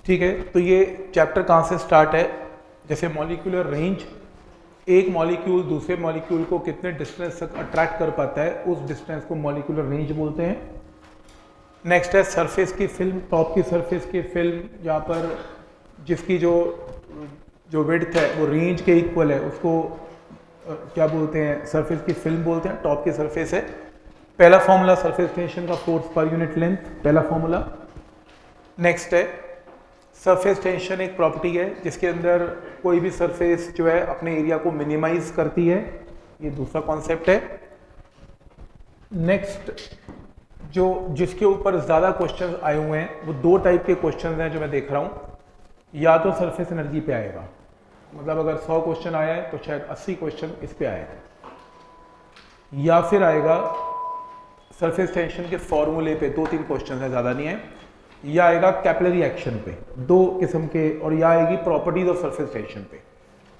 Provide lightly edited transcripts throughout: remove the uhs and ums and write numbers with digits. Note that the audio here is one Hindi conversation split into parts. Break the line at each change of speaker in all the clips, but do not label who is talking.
ठीक है, तो ये चैप्टर कहाँ से स्टार्ट है? जैसे मॉलिक्यूलर रेंज, एक मॉलिक्यूल दूसरे मॉलिक्यूल को कितने डिस्टेंस तक अट्रैक्ट कर पाता है, उस डिस्टेंस को मॉलिक्यूलर रेंज बोलते हैं। नेक्स्ट है सरफेस की फिल्म, टॉप की सरफेस की फिल्म, जहाँ पर जिसकी जो जो विड्थ है वो रेंज के इक्वल है, उसको क्या बोलते हैं? सरफेस की फिल्म बोलते हैं, टॉप की सरफेस है। पहला फॉर्मूला सरफेस टेंशन का, फोर्स पर यूनिट लेंथ, पहला फॉर्मूला। नेक्स्ट है सरफेस टेंशन, एक प्रॉपर्टी है जिसके अंदर कोई भी सरफेस जो है अपने एरिया को मिनिमाइज करती है, ये दूसरा कॉन्सेप्ट है। नेक्स्ट जो जिसके ऊपर ज़्यादा क्वेश्चन आए हुए हैं, वो दो टाइप के क्वेश्चन हैं जो मैं देख रहा हूँ। या तो सरफेस एनर्जी पे आएगा, मतलब अगर 100 क्वेश्चन आया है तो शायद 80 क्वेश्चन इस पे आएगा, या फिर आएगा सरफेस टेंशन के फॉर्मूले पे, 2-3 क्वेश्चन है, ज़्यादा नहीं है, या आएगा कैपिलरी एक्शन पे, 2 किस्म के, और या आएगी प्रॉपर्टीज ऑफ सरफेस टेंशन पे।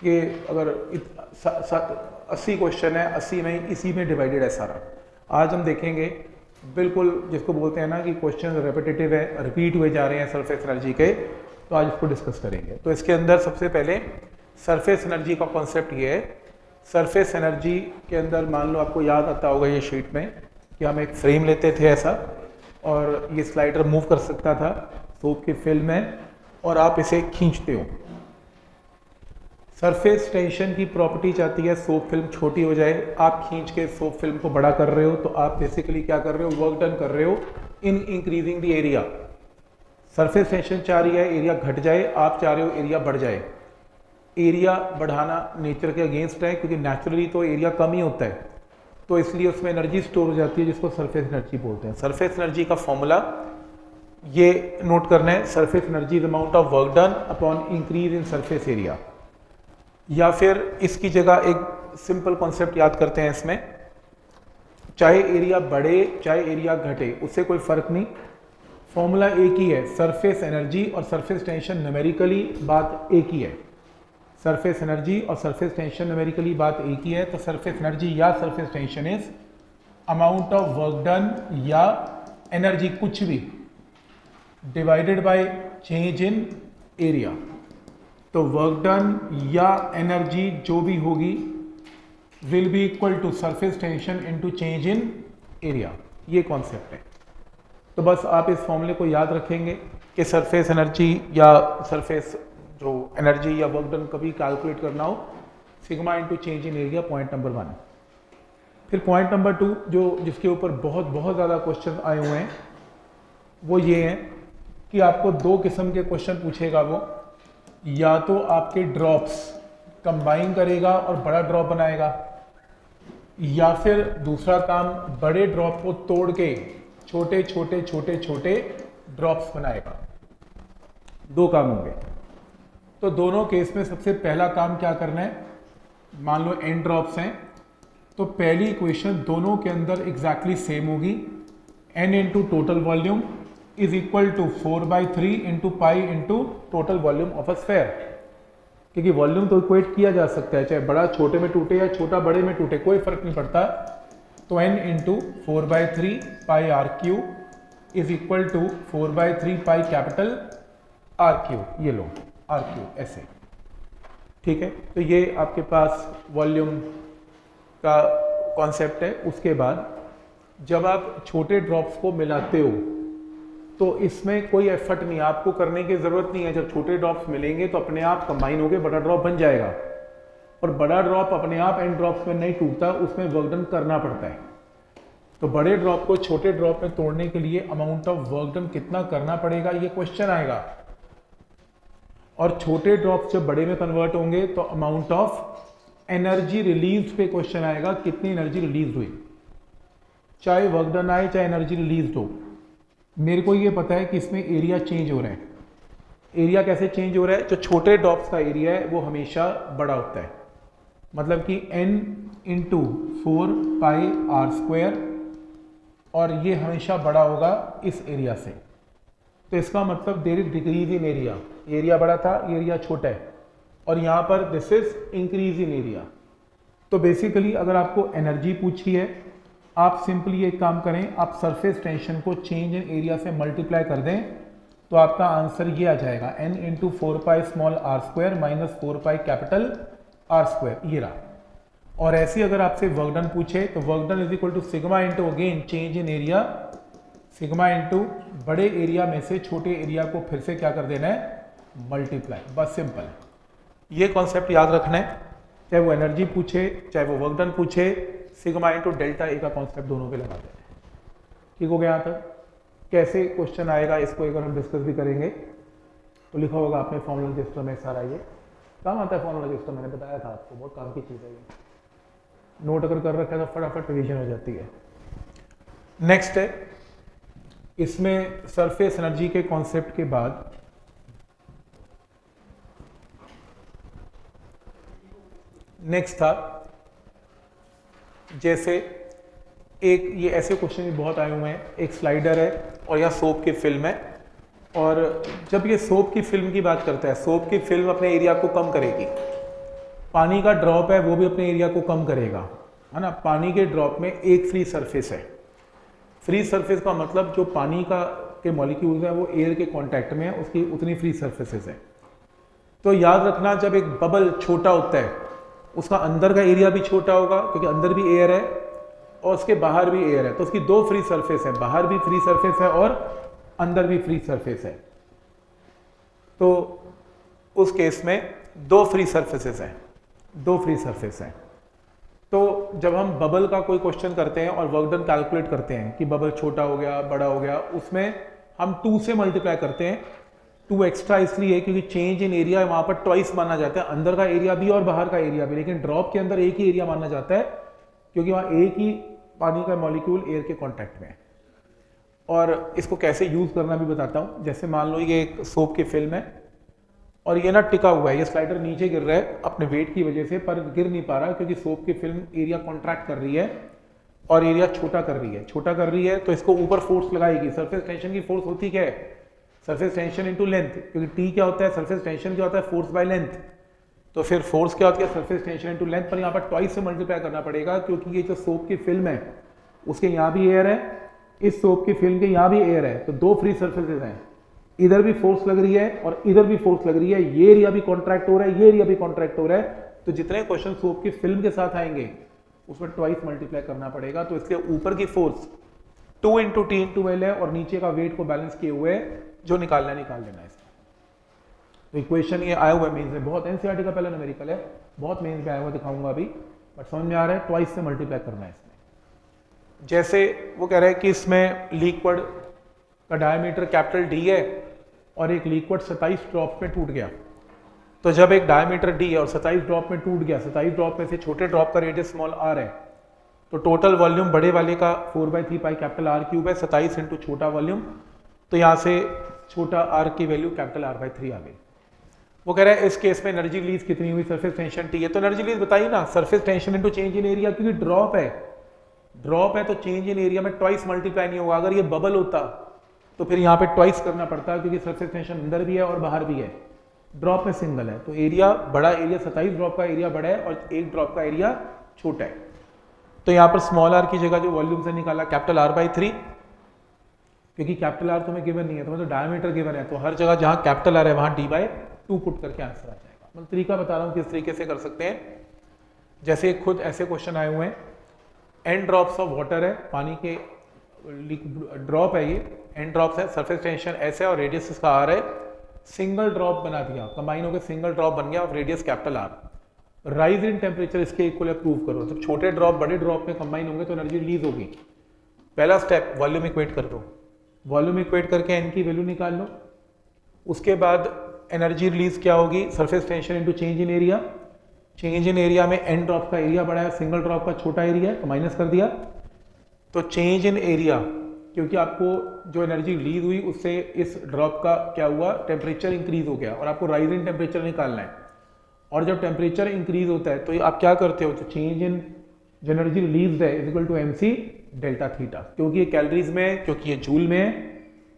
ये अगर 80 क्वेश्चन है, 80 नहीं, इसी में डिवाइडेड है सारा। आज हम देखेंगे बिल्कुल जिसको बोलते हैं ना कि क्वेश्चन रेपिटेटिव है, रिपीट हुए जा रहे हैं सरफेस एनर्जी के, तो आज इसको डिस्कस करेंगे। तो इसके अंदर सबसे पहले सरफेस एनर्जी का कॉन्सेप्ट ये है। सरफेस एनर्जी के अंदर मान लो आपको याद आता होगा ये शीट में कि हम एक फ्रेम लेते थे ऐसा, और ये स्लाइडर मूव कर सकता था, सोप की फिल्म है, और आप इसे खींचते हो। सरफेस टेंशन की प्रॉपर्टी चाहती है सोप फिल्म छोटी हो जाए, आप खींच के सोप फिल्म को बड़ा कर रहे हो, तो आप बेसिकली क्या कर रहे हो? वर्क डन कर रहे हो in increasing the area. Surface tension चाह रही है एरिया घट जाए, आप चाह रहे हो एरिया बढ़ जाए। एरिया बढ़ाना नेचर के अगेंस्ट है, क्योंकि नेचुरली तो एरिया कम ही होता है, तो इसलिए उसमें एनर्जी स्टोर हो जाती है, जिसको सरफेस एनर्जी बोलते हैं। सरफेस एनर्जी का फॉर्मूला ये नोट करना है, surface energy is amount of work done upon increase in surface area. या फिर इसकी जगह एक सिंपल कॉन्सेप्ट याद करते हैं इसमें, चाहे एरिया बढ़े चाहे एरिया घटे, उससे कोई फर्क नहीं, फॉर्मूला एक ही है। सरफेस एनर्जी और सरफेस टेंशन न्यूमेरिकली बात एक ही है। सरफेस एनर्जी और सरफेस टेंशन न्यूमेरिकली बात एक ही है। तो सरफेस एनर्जी या surface tension is amount of work done या एनर्जी कुछ भी divided by change in area. तो वर्क डन या एनर्जी जो भी होगी will be equal to surface tension into change in area, ये कॉन्सेप्ट है। तो बस आप इस फॉर्मूले को याद रखेंगे कि सरफेस एनर्जी या सरफेस जो एनर्जी या वर्क डन कभी कैलकुलेट करना हो, sigma into change in area, point number 1। फिर पॉइंट नंबर 2 जो जिसके ऊपर बहुत ज़्यादा क्वेश्चन आए हुए हैं, वो ये हैं कि आपको 2 किस्म के क्वेश्चन पूछेगा वो, या तो आपके ड्रॉप्स कंबाइन करेगा और बड़ा ड्रॉप बनाएगा, या फिर दूसरा काम बड़े ड्रॉप को तोड़ के छोटे छोटे छोटे छोटे ड्रॉप्स बनाएगा। 2 काम होंगे। तो दोनों केस में सबसे पहला काम क्या करना है, मान लो n ड्रॉप्स हैं, तो पहली इक्वेशन दोनों के अंदर एग्जैक्टली सेम होगी, n into total volume is equal to 4/3 into pi into total volume of a sphere. क्योंकि वॉल्यूम तो इक्वेट किया जा सकता है, चाहे बड़ा छोटे में टूटे या छोटा बड़े में टूटे, कोई फर्क नहीं पड़ता। तो n into 4/3 pi R cube is equal to 4/3 pi capital R cube, ये लो आर क्यू ऐसे, ठीक है। तो ये आपके पास वॉल्यूम का कॉन्सेप्ट है। उसके बाद जब आप छोटे ड्रॉप्स को मिलाते हो तो इसमें कोई एफर्ट नहीं, आपको करने की ज़रूरत नहीं है। जब छोटे ड्रॉप्स मिलेंगे तो अपने आप कंबाइन होकर बड़ा ड्रॉप बन जाएगा, और बड़ा ड्रॉप अपने आप एन ड्रॉप्स में नहीं टूटता, उसमें वर्क डन करना पड़ता है। तो बड़े ड्रॉप को छोटे ड्रॉप में तोड़ने के लिए अमाउंट ऑफ वर्क डन कितना करना पड़ेगा, ये क्वेश्चन आएगा। और छोटे ड्रॉप्स जब बड़े में कन्वर्ट होंगे तो अमाउंट ऑफ एनर्जी रिलीज पे क्वेश्चन आएगा, कितनी एनर्जी रिलीज हुई, चाहे वर्क डन आए चाहे एनर्जी रिलीज हो। मेरे को ये पता है कि इसमें एरिया चेंज हो रहा है। एरिया कैसे चेंज हो रहा है? जो छोटे ड्रॉप्स का एरिया है वो हमेशा बड़ा होता है, मतलब कि n into 4 pi R square, और ये हमेशा बड़ा होगा इस एरिया से। तो इसका मतलब there is decrease in area, area बड़ा था, एरिया छोटा है, और यहाँ पर this is increase in area. तो बेसिकली अगर आपको एनर्जी पूछी है, आप सिंपली एक काम करें, आप सरफेस टेंशन को चेंज इन एरिया से मल्टीप्लाई कर दें, तो आपका आंसर ये आ जाएगा n into 4 small R square minus 4 capital R square, ये रहा। और ऐसे अगर आपसे वर्क डन पूछे तो work done is equal to sigma into again change in area, sigma into बड़े एरिया में से छोटे एरिया को फिर से क्या कर देना है, मल्टीप्लाई, बस सिंपल है। ये कॉन्सेप्ट याद रखना है, चाहे वो एनर्जी पूछे चाहे वो वर्क डन पूछे, सिग्मा इंटू डेल्टा ए का कॉन्सेप्ट दोनों पे लगा देना है। ठीक हो गया यहाँ तक? कैसे क्वेश्चन आएगा इसको एक बार हम डिस्कस भी करेंगे। तो लिखा होगा आपने फॉर्मूला रजिस्टर में सारा, ये काम आता है फॉर्मूला रजिस्टर, मैंने बताया था आपको, बहुत काम की चीज़ है ये। नोट अगर कर रखा है तो फटाफट रिवीजन हो जाती है। नेक्स्ट है, इसमें सरफेस एनर्जी के कॉन्सेप्ट के बाद नेक्स्ट था, जैसे एक ये ऐसे क्वेश्चन भी बहुत आए हुए हैं, एक स्लाइडर है और यहाँ सोप की फिल्म है, और जब ये सोप की फिल्म की बात करता है, सोप की फिल्म अपने एरिया को कम करेगी, पानी का ड्रॉप है वो भी अपने एरिया को कम करेगा, है ना। पानी के ड्रॉप में एक फ्री सरफेस है, फ्री सरफेस का मतलब जो पानी का के मॉलिक्यूल्स हैं वो एयर के कांटेक्ट में है, उसकी उतनी फ्री सरफेसेस है। तो याद रखना, जब एक बबल छोटा होता है उसका अंदर का एरिया भी छोटा होगा क्योंकि अंदर भी एयर है और उसके बाहर भी एयर है, तो उसकी दो फ्री सरफेस है, बाहर भी फ्री सरफेस है और अंदर भी फ्री सरफेस है। तो उस केस में दो फ्री सरफेसेस हैं, दो फ्री सरफेस हैं। तो जब हम बबल का कोई क्वेश्चन करते हैं और वर्क डन कैलकुलेट करते हैं कि बबल छोटा हो गया बड़ा हो गया, उसमें हम 2 से मल्टीप्लाई करते हैं। 2 एक्स्ट्रा इसलिए क्योंकि चेंज इन एरिया वहां पर ट्वाइस माना जाता है, अंदर का एरिया भी और बाहर का एरिया भी, लेकिन ड्रॉप के अंदर एक ही एरिया माना जाता है क्योंकि वहां एक ही पानी का मॉलिक्यूल एयर के कॉन्टैक्ट में है। और इसको कैसे यूज करना भी बताता हूं। जैसे मान लो ये एक सोप की फिल्म है और ये ना टिका हुआ है, ये स्लाइडर नीचे गिर रहा है अपने वेट की वजह से, पर गिर नहीं पा रहा क्योंकि सोप की फिल्म एरिया कॉन्ट्रैक्ट कर रही है और एरिया छोटा कर रही है, छोटा कर रही है, तो इसको ऊपर फोर्स लगाएगी। सरफेस टेंशन की फोर्स होती क्या है, सरफेस टेंशन इनटू लेंथ, क्योंकि टी क्या होता है, सरफेस टेंशन क्या होता है, फोर्स बाय लेंथ। तो फिर फोर्स क्या होती है, सरफेस टेंशन इनटू लेंथ, पर यहाँ पर ट्वाइस से मल्टीप्लाई करना पड़ेगा क्योंकि ये जो सोप की फिल्म है उसके यहाँ भी एयर है, इस सोप की फिल्म के यहाँ भी एयर है, तो दो फ्री सर्फेसेस हैं, इधर भी फोर्स लग रही है और इधर भी फोर्स लग रही है, ये एरिया भी कॉन्ट्रैक्ट हो रहा है, ये एरिया भी कॉन्ट्रैक्ट हो रहा है। तो जितने क्वेश्चन सोप की फिल्म के साथ आएंगे उसमें ट्वाइस मल्टीप्लाई करना पड़ेगा। तो इसलिए ऊपर की force 2 into T into L है और नीचे का वेट को बैलेंस किए हुए जो निकालना निकाल लेना है इसमें। तो इक्वेशन ये आया हुआ है मेंस में, बहुत एनसीईआरटी का पहला न्यूमेरिकल है, बहुत मेंस में आया हुआ, दिखाऊंगा अभी, बट समझ में आ रहा है, ट्वाइस से मल्टीप्लाई करना है इसमें। जैसे वो कह रहा है कि इसमें लिक्विड का डायमीटर कैपिटल डी है और एक लिक्विड 27 ड्रॉप में टूट गया। तो जब एक डायमीटर डी है और 27 ड्रॉप में टूट गया, 27 ड्रॉप में से छोटे ड्रॉप का रेडियस स्मॉल आर है, तो टोटल वॉल्यूम बड़े वाले का 4/3 पाई कैपिटल आर क्यूब है, 27 इंटू छोटा वॉल्यूम, तो यहाँ से छोटा आर की वैल्यू कैपिटल R/3 आ गई। वो कह रहा है इस केस में एनर्जी रिलीज कितनी हुई, सरफेस टेंशन टी है, तो एनर्जी रिलीज बताइए ना, surface tension into change in area, क्योंकि ड्रॉप है, ड्रॉप है तो चेंज इन एरिया में ट्वाइस मल्टीप्लाई नहीं होगा। अगर ये बबल होता तो फिर यहाँ पे ट्वाइस करना पड़ता है क्योंकि सरफेस टेंशन अंदर भी है और बाहर भी है, ड्रॉप में सिंगल है। तो एरिया बड़ा, एरिया 27 ड्रॉप का एरिया बड़ा है और एक ड्रॉप का एरिया छोटा है। तो यहाँ पर स्मॉल आर की जगह जो वॉल्यूम से निकाला कैपिटल R/3, क्योंकि कैपिटल आर तुम्हें गिवन नहीं है, तुम्हें तो डायमीटर गिवन है, तो हर जगह जहाँ कैपिटल आर है वहाँ D/2 पुट करके आंसर आ जाएगा। मतलब तरीका बता रहा हूँ किस तरीके से कर सकते हैं। जैसे खुद ऐसे क्वेश्चन आए हुए हैं, n ड्रॉप्स ऑफ वाटर है, पानी के ड्रॉप है, ये n ड्रॉप्स है, सरफेस टेंशन S है और रेडियस इसका R है, सिंगल ड्रॉप बना दिया, कंबाइन होकर सिंगल ड्रॉप बन गया और radius capital R। Rise in temperature इसके इक्वल प्रूव करो, जब छोटे ड्रॉप बड़े ड्रॉप में कंबाइन होंगे तो एनर्जी रिलीज होगी। पहला स्टेप, वॉल्यूम इक्वेट कर दो, वॉल्यूम इक्वेट करके n की वैल्यू निकाल लो। उसके बाद एनर्जी रिलीज क्या होगी, surface tension into change in area, change in area में n ड्रॉप का एरिया बड़ा है, सिंगल ड्रॉप का छोटा एरिया है, तो माइनस कर दिया। तो चेंज इन एरिया, क्योंकि आपको जो एनर्जी रिलीज हुई उससे इस ड्रॉप का क्या हुआ, टेम्परेचर इंक्रीज हो गया और आपको राइज इन टेम्परेचर निकालना है। और जब टेम्परेचर इंक्रीज होता है तो आप क्या करते हो, तो चेंज इन जो एनर्जी रिलीज है equal to mc delta theta, क्योंकि ये कैलोरीज में है, क्योंकि ये जूल में है,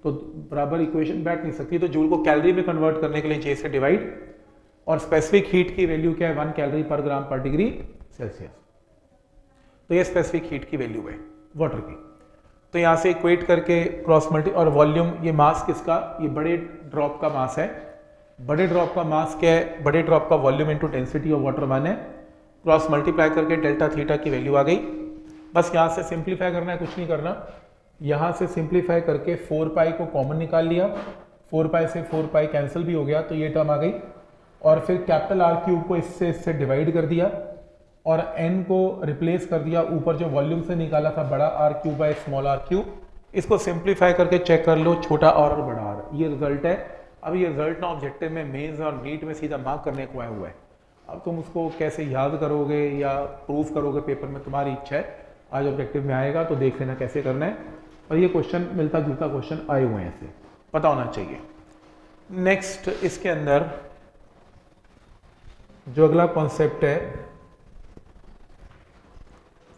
तो बराबर इक्वेशन बैठ नहीं सकती, तो जूल को कैलोरी में कन्वर्ट करने के लिए J से डिवाइड, और स्पेसिफिक हीट की वैल्यू क्या है, 1 कैलोरी पर ग्राम पर डिग्री सेल्सियस। तो ये स्पेसिफिक हीट की वैल्यू है वाटर की। तो यहाँ से इक्वेट करके क्रॉस मल्टी, और वॉल्यूम ये मास किसका, ये बड़े ड्रॉप का मास है। बड़े ड्रॉप का मास क्या है, बड़े ड्रॉप का volume into density of water 1 है। क्रॉस मल्टीप्लाई करके डेल्टा थीटा की वैल्यू आ गई। बस यहाँ से सिंप्लीफाई करना है, कुछ नहीं करना। यहाँ से सिंप्लीफाई करके 4 पाई को कॉमन निकाल लिया, 4 पाई से 4 पाई कैंसिल भी हो गया, तो ये टर्म आ गई। और फिर कैपिटल आर क्यूब को इससे डिवाइड कर दिया और n को रिप्लेस कर दिया, ऊपर जो वॉल्यूम से निकाला था बड़ा R cube by small R cube. इसको सिंप्लीफाई करके चेक कर लो, छोटा और बड़ा आर, ये रिजल्ट है। अब ये रिजल्ट ना ऑब्जेक्टिव में, मेंस और नीट में सीधा मार्क करने को आया हुआ है। अब तुम उसको कैसे याद करोगे या प्रूफ करोगे पेपर में, तुम्हारी इच्छा है। आज ऑब्जेक्टिव में आएगा तो देख लेना कैसे करना है। और ये क्वेश्चन मिलता जुलता क्वेश्चन आए हुए हैं, ऐसे पता होना चाहिए। नेक्स्ट इसके अंदर जो अगला कॉन्सेप्ट है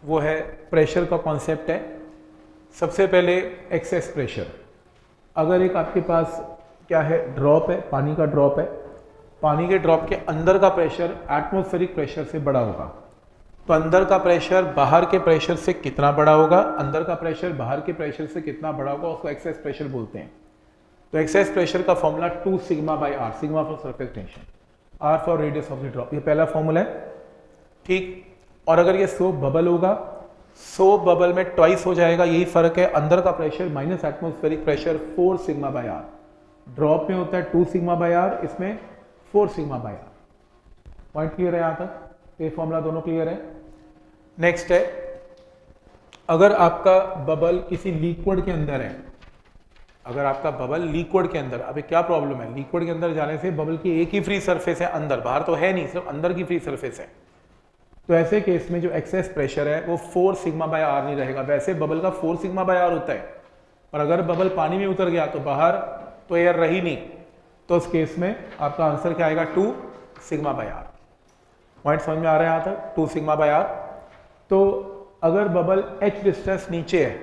वो है प्रेशर का कॉन्सेप्ट है। सबसे पहले एक्सेस प्रेशर। अगर एक आपके पास क्या है, ड्रॉप है, पानी का ड्रॉप है, पानी के ड्रॉप के अंदर का प्रेशर एटमॉस्फेरिक प्रेशर से बड़ा होगा, तो अंदर का प्रेशर बाहर के प्रेशर से कितना बड़ा होगा, अंदर का प्रेशर बाहर के प्रेशर से कितना बड़ा होगा, उसको एक्सेस प्रेशर बोलते हैं। तो एक्सेस प्रेशर का formula 2 sigma by R, sigma for surface tension, R for radius of the drop, ये पहला फॉर्मूला है, ठीक। और अगर ये सोप बबल होगा, सोप बबल में ट्वाइस हो जाएगा, यही फर्क है। अंदर का pressure minus atmospheric pressure 4 sigma by R, drop में होता है 2 सिग्मा बाई आर, इसमें 4 sigma by R. Point clear है यहाँ तक, ये फॉर्मूला दोनों क्लियर है। नेक्स्ट है, अगर आपका बबल किसी लिक्विड के अंदर है, अगर आपका बबल लिक्विड के अंदर, अभी क्या प्रॉब्लम है, लिक्विड के अंदर जाने से बबल की एक ही फ्री सरफेस है अंदर, बाहर तो है नहीं, सिर्फ अंदर की फ्री सरफेस है। तो ऐसे केस में जो एक्सेस प्रेशर है वो 4 सिग्मा बाय आर नहीं रहेगा। वैसे बबल का 4 सिग्मा बाय आर होता है, पर अगर बबल पानी में उतर गया तो बाहर तो एयर रही नहीं, तो उस केस में आपका आंसर क्या आएगा, 2 सिग्मा बाय आर। पॉइंट समझ में आ रहा है यहाँ तक, 2 सिग्मा बाय आर। तो अगर बबल h डिस्टेंस नीचे है,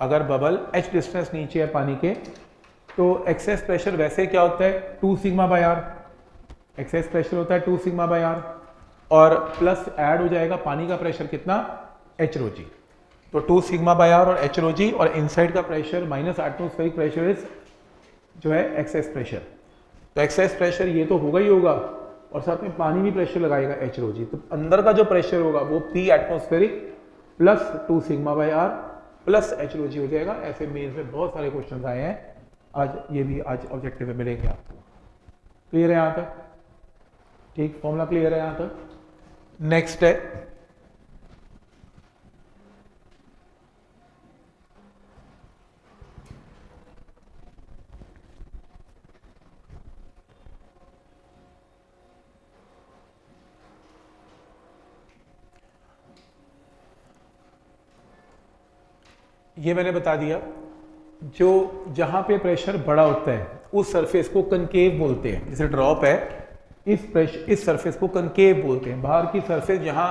अगर बबल h डिस्टेंस नीचे है पानी के, तो एक्सेस प्रेशर वैसे क्या होता है, 2 sigma by R. Excess pressure होता है 2 सिग्मा बाय आर, और प्लस ऐड हो जाएगा पानी का प्रेशर कितना, एच रो जी। तो 2 सिग्मा बाय आर और एच रो जी, और इनसाइड का pressure minus atmospheric pressure is जो है एक्सेस प्रेशर। तो एक्सेस प्रेशर ये तो होगा ही होगा, और साथ में पानी भी प्रेशर लगाएगा एच रो जी। तो अंदर का जो प्रेशर होगा वो P atmospheric plus 2 sigma by R plus H rho G हो जाएगा। ऐसे मेंस में बहुत सारे क्वेश्चन आए हैं, आज ये भी आज ऑब्जेक्टिव में मिलेंगे आपको। क्लियर है यहाँ तक, ठीक, फॉर्मूला क्लियर है यहाँ तक। नेक्स्ट है ये मैंने बता दिया, जो जहां पे प्रेशर बड़ा होता है उस सरफेस को कनकेव बोलते हैं। जैसे ड्रॉप है, इस सरफेस को कनकेव बोलते हैं। बाहर की सरफेस जहां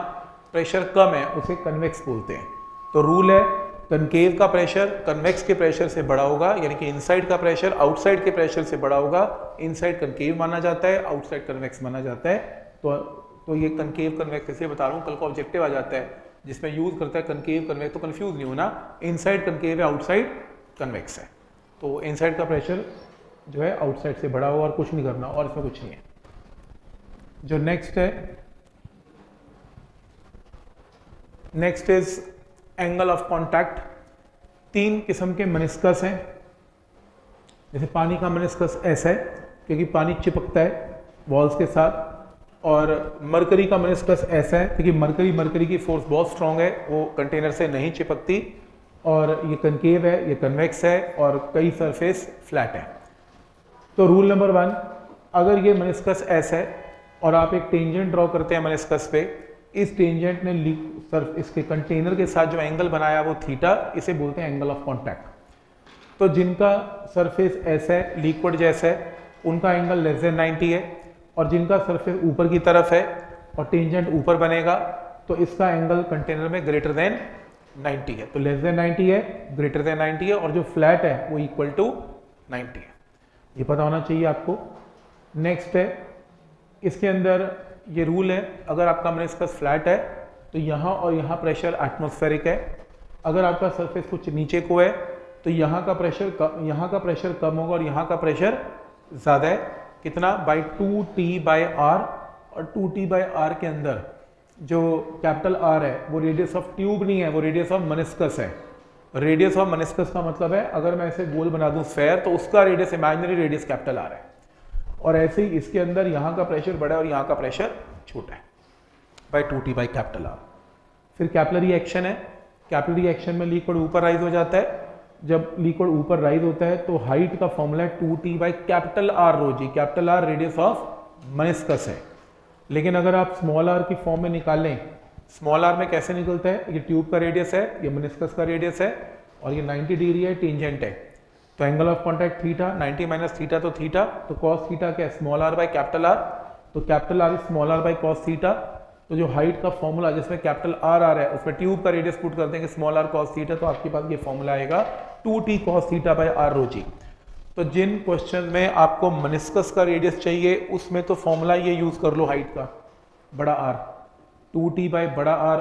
प्रेशर कम है उसे कन्वेक्स बोलते हैं। तो रूल है, कनकेव का प्रेशर कन्वेक्स के प्रेशर से बड़ा होगा, यानी कि इनसाइड का प्रेशर आउटसाइड के प्रेशर से बड़ा होगा। इनसाइड कनकेव माना जाता है, आउटसाइड कन्वेक्स माना जाता है। तो ये कनकेव कन्वेक्स ऐसे बता रहा हूँ, कल को ऑब्जेक्टिव आ जाता है जिसमें यूज करता है कनकेव कन्वेक्स, तो कंफ्यूज नहीं होना, इनसाइड कनकेव है, आउटसाइड कन्वेक्स है। तो इनसाइड का प्रेशर जो है आउटसाइड से बड़ा होगा, और कुछ नहीं करना, और इसमें कुछ नहीं है। जो नेक्स्ट है, next is angle of contact. 3 किस्म के मेनिस्कस हैं। जैसे पानी का मेनिस्कस ऐसा है क्योंकि पानी चिपकता है वॉल्स के साथ, और मरकरी का मेनिस्कस ऐसा है क्योंकि मरकरी की फोर्स बहुत स्ट्रांग है, वो कंटेनर से नहीं चिपकती, और ये कनकेव है, ये कन्वेक्स है, और कई सरफेस फ्लैट है। तो रूल नंबर 1, अगर ये मेनिस्कस ऐसा है और आप एक टेंजेंट ड्रॉ करते हैं मेनिस्कस पे, इस टेंजेंट ने इसके कंटेनर के साथ जो एंगल बनाया वो थीटा, इसे बोलते हैं एंगल ऑफ कांटेक्ट। तो जिनका सरफेस ऐसा है, लिक्विड जैसा है, उनका एंगल लेस देन 90 है, और जिनका सरफेस ऊपर की तरफ है और टेंजेंट ऊपर बनेगा तो इसका एंगल कंटेनर में ग्रेटर देन 90 है। तो लेस देन 90 है, ग्रेटर देन 90 है, और जो फ्लैट है वो इक्वल टू 90 है। ये पता होना चाहिए आपको। नेक्स्ट है, इसके अंदर ये रूल है, अगर आपका मेनिस्कस फ्लैट है तो यहाँ और यहाँ प्रेशर एटमॉस्फेरिक है, अगर आपका सरफेस कुछ नीचे को है तो यहाँ का प्रेशर कम होगा और यहाँ का प्रेशर ज़्यादा है। कितना? बाई 2T/r, और 2T/r के अंदर जो कैपिटल R है वो रेडियस ऑफ ट्यूब नहीं है, वो रेडियस ऑफ मेनिस्कस है। रेडियस ऑफ मेनिस्कस का मतलब है अगर मैं ऐसे गोल बना दूं स्फेयर तो उसका radius imaginary radius capital R है, और ऐसे ही इसके अंदर यहाँ का प्रेशर बड़ा है और यहाँ का प्रेशर छोटा है बाई 2T/R। फिर कैपिलरी एक्शन है। कैपिलरी एक्शन में लिक्विड ऊपर राइज हो जाता है। जब लिक्विड ऊपर राइज होता है तो हाइट का फॉर्मूला है 2T/R ρg। Capital R radius of meniscus है। लेकिन अगर आप स्मॉल r की फॉर्म में निकालें, स्मॉल r में कैसे निकलता है? ये ट्यूब का रेडियस है, ये मेनिस्कस का रेडियस है, और ये 90 डिग्री है, टेंजेंट है। तो angle of contact theta, 90 minus theta तो थीटा, तो कॉस थीटा क्या है? Small r by capital R। तो capital R small r by cos theta. तो जो हाइट का फॉर्मूला जिसमें कैपिटल R आ रहा है उसमें ट्यूब का रेडियस पुट कर देंगे स्मॉल r कॉस थीटा, तो आपके पास ये फॉर्मूला आएगा 2T cos theta by R ρg। तो जिन क्वेश्चन में आपको मेनिस्कस का रेडियस चाहिए उसमें तो फॉर्मूला ये यूज कर लो हाइट का, बड़ा R, 2T बाई बड़ा R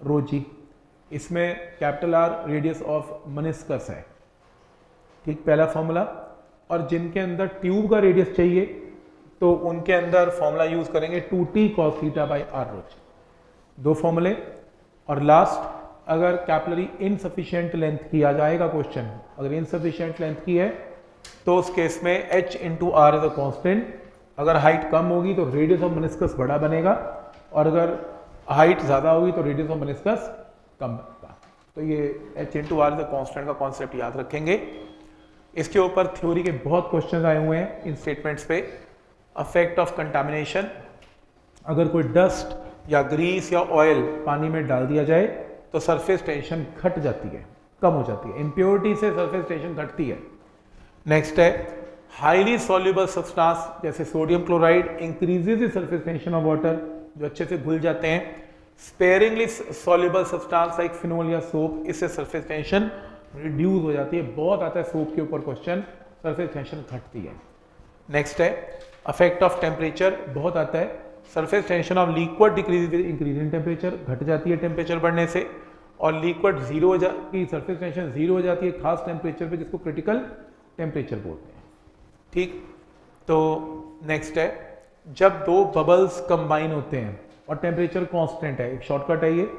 ρg। इसमें capital R radius of meniscus है, ठीक, पहला फॉर्मूला। और जिनके अंदर ट्यूब का रेडियस चाहिए तो उनके अंदर फॉर्मूला यूज करेंगे 2T cos theta by R ρg। दो फॉर्मूले। और लास्ट, अगर कैपिलरी इनसफिशिएंट लेंथ की आ जाएगा क्वेश्चन, अगर इनसफिशिएंट लेंथ की है तो उस केस में h into R is a constant. अगर हाइट कम होगी तो रेडियस ऑफ मेनिस्कस बड़ा बनेगा, और अगर हाइट ज्यादा होगी तो रेडियस ऑफ मेनिस्कस कम बनेगा। तो ये h into R is a constant का कॉन्सेप्ट याद रखेंगे। इसके ऊपर थ्योरी के बहुत क्वेश्चन आए हुए हैं इन स्टेटमेंट्स पे। अफेक्ट ऑफ कंटामिनेशन, अगर कोई डस्ट या ग्रीस या ऑयल पानी में डाल दिया जाए तो सरफेस टेंशन घट जाती है, कम हो जाती है। इम्प्योरिटी से सरफेस टेंशन घटती है। नेक्स्ट है हाईली सॉल्युबल सब्सटेंस जैसे sodium chloride increases the surface tension of water, जो अच्छे से घुल जाते हैं। स्पेयरिंगली सॉल्युबल सब्सटेंस लाइक फिनोल या सोप, इससे सरफेस टेंशन रिड्यूस हो जाती है। बहुत आता है सोप के ऊपर क्वेश्चन, सरफेस टेंशन घटती है। नेक्स्ट है अफेक्ट ऑफ टेम्परेचर, बहुत आता है। Surface tension of liquid decrease with increase in temperature, घट जाती है टेम्परेचर बढ़ने से। और लिक्विड जीरो हो जाती, सरफेस टेंशन जीरो हो जाती है खास टेम्परेचर पे, जिसको क्रिटिकल टेम्परेचर बोलते हैं, ठीक। तो नेक्स्ट है जब दो बबल्स कंबाइन होते हैं और टेम्परेचर कांस्टेंट है, एक शॉर्टकट है ये।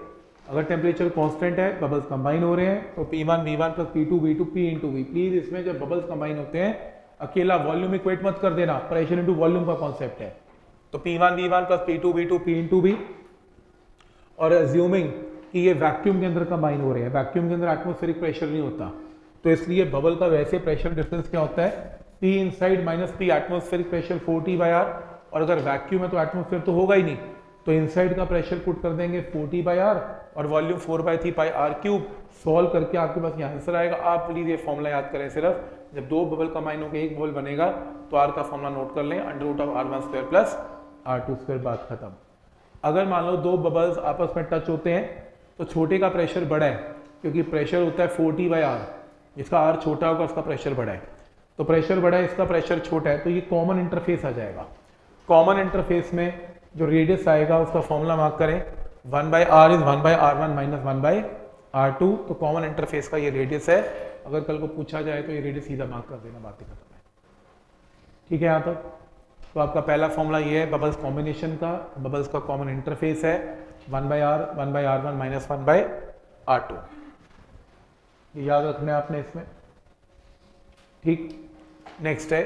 अगर टेम्परेचर कांस्टेंट है, बबल्स कंबाइन हो रहे हैं, तो P1 V1 plus P2 V2 P into V। Please इसमें जब बबल्स कंबाइन होते हैं अकेला वॉल्यूम इक्वेट मत कर देना, प्रेशर इंटू वॉल्यूम का कॉन्सेप्ट है। तो P1 V1 plus P2 V2 P into V। और अज्यूमिंग कि ये वैक्यूम के अंदर कंबाइन हो रहे हैं, वैक्यूम के अंदर एटमॉस्फेरिक प्रेशर नहीं होता, तो इसलिए बबल का वैसे प्रेशर डिफरेंस क्या होता है? P inside minus P atmospheric pressure 4T/R। और अगर वैक्यूम है तो एटमॉस्फेयर तो होगा ही नहीं, तो इनसाइड का प्रेशर पुट कर देंगे 4T/R और वॉल्यूम 4/3πr³। सॉल्व करके आपके पास यहाँ आंसर आएगा। आप प्लीज ये फॉर्मूला याद करें, सिर्फ जब दो बबल कंबाइन होकर एक बबल बनेगा तो R का फॉर्मूला नोट कर लें, √R1² प्लस R2², बात खत्म। अगर मान लो दो बबल्स आपस में टच होते हैं तो छोटे का प्रेशर बड़ा है, क्योंकि प्रेशर होता है 4T/R, इसका R छोटा होगा, उसका प्रेशर बड़ा है। तो प्रेशर बड़ा है, इसका प्रेशर छोटा है, तो ये कॉमन इंटरफेस आ जाएगा। कॉमन इंटरफेस में जो रेडियस आएगा उसका फॉर्मूला मार्क करें, 1/R is 1/R1 minus 1/R2। तो कॉमन इंटरफेस का ये रेडियस है। अगर कल को पूछा जाए तो ये रेडियस सीधा मार्क कर देना, बातें खत्म है, ठीक है यहाँ तक। तो आपका पहला फॉर्मूला ये है बबल्स कॉम्बिनेशन का, बबल्स का कॉमन इंटरफेस है 1/R 1/R1 माइनस 1/R2। ये याद रखना है आपने इसमें, ठीक। नेक्स्ट है